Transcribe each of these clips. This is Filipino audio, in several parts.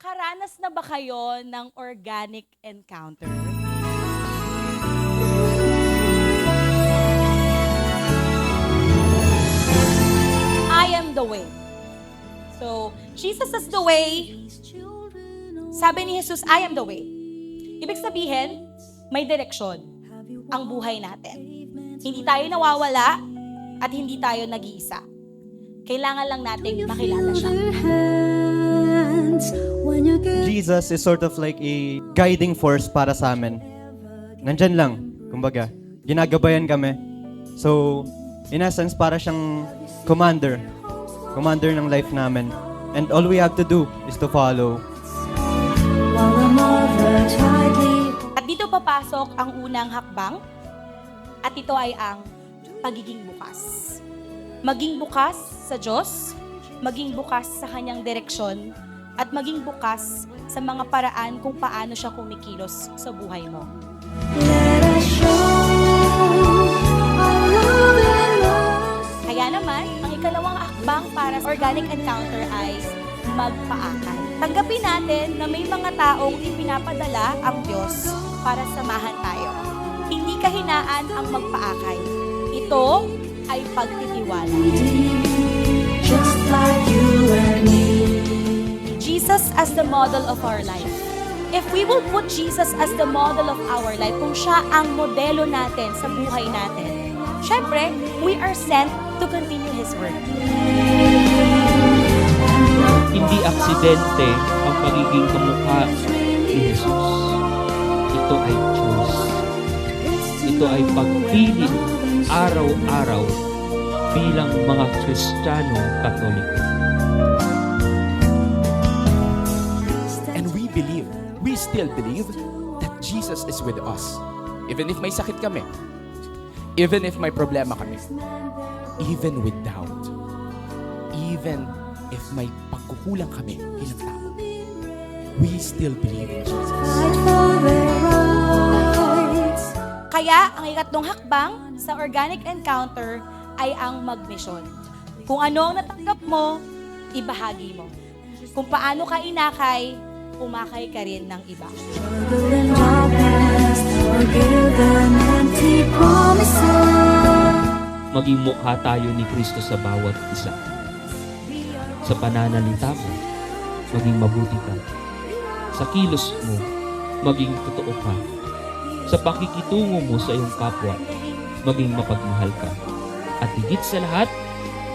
Nakaranas na ba kayo ng organic encounter? I am the way. So, Jesus is the way. Sabi ni Jesus, I am the way. Ibig sabihin, may direksyon ang buhay natin. Hindi tayo nawawala at hindi tayo nag-iisa. Kailangan lang nating makilala siya. Jesus is sort of like a guiding force para sa amin. Nandyan lang, kumbaga. Ginagabayan kami. So, in essence, para siyang commander. Commander ng life namin. And all we have to do is to follow. At dito papasok ang unang hakbang. At ito ay ang pagiging bukas. Maging bukas sa Diyos, maging bukas sa Kanyang direksyon, at maging bukas sa mga paraan kung paano siya kumikilos sa buhay mo. Kaya naman, ang ikalawang hakbang para sa organic encounter ay magpaakay. Tanggapin natin na may mga taong ipinapadala ang Diyos para samahan tayo. Hindi kahinaan ang magpaakay. Ito ay pagtitiwala. Just like you and me. Jesus as the model of our life. If we will put Jesus as the model of our life, kung siya ang modelo natin sa buhay natin, syempre, we are sent to continue His work. Hindi aksidente ang pagiging kamukha ni Jesus. Ito ay choice. Ito ay pagpili araw-araw bilang mga Kristiyanong Katoliko. And we still believe that Jesus is with us. Even if may sakit kami, even if may problema kami, even with doubt, even if may pagkukulang kami bilang tao, we still believe in Jesus. Kaya, ang ikatlong hakbang sa organic encounter ay ang magmisyon. Kung ano ang natanggap mo, ibahagi mo. Kung paano ka inakay, umakay ka rin ng iba. Maging mukha tayo ni Kristo sa bawat isa. Sa pananalita mo, maging mabuti ka. Sa kilos mo, maging totoo ka. Sa pakikitungo mo sa iyong kapwa, maging mapagmahal ka. At higit sa lahat,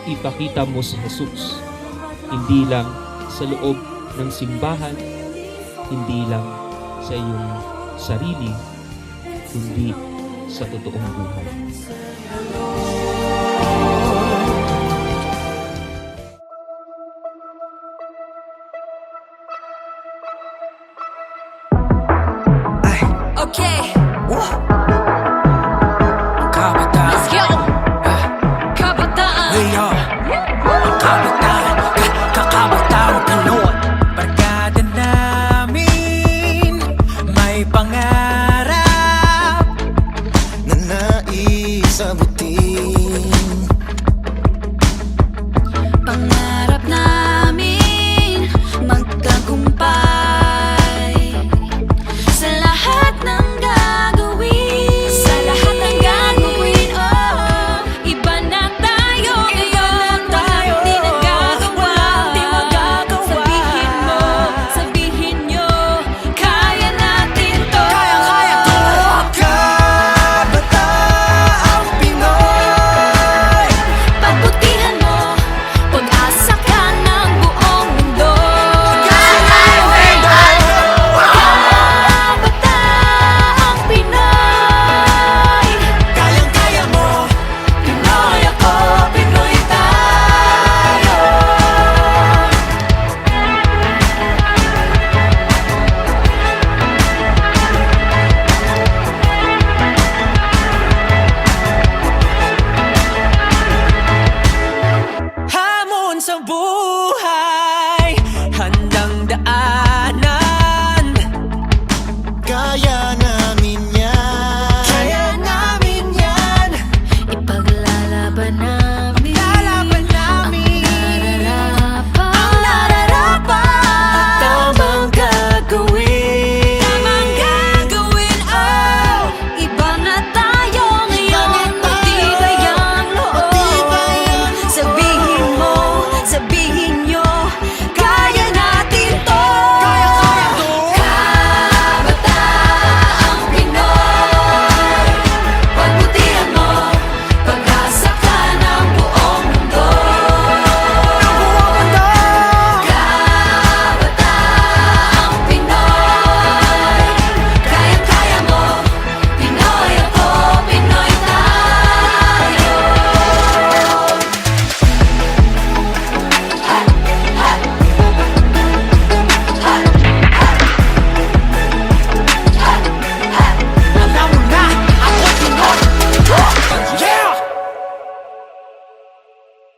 ipakita mo si Jesus. Hindi lang sa loob ng simbahan, hindi lang sa iyong sarili, kundi sa totoong buhay.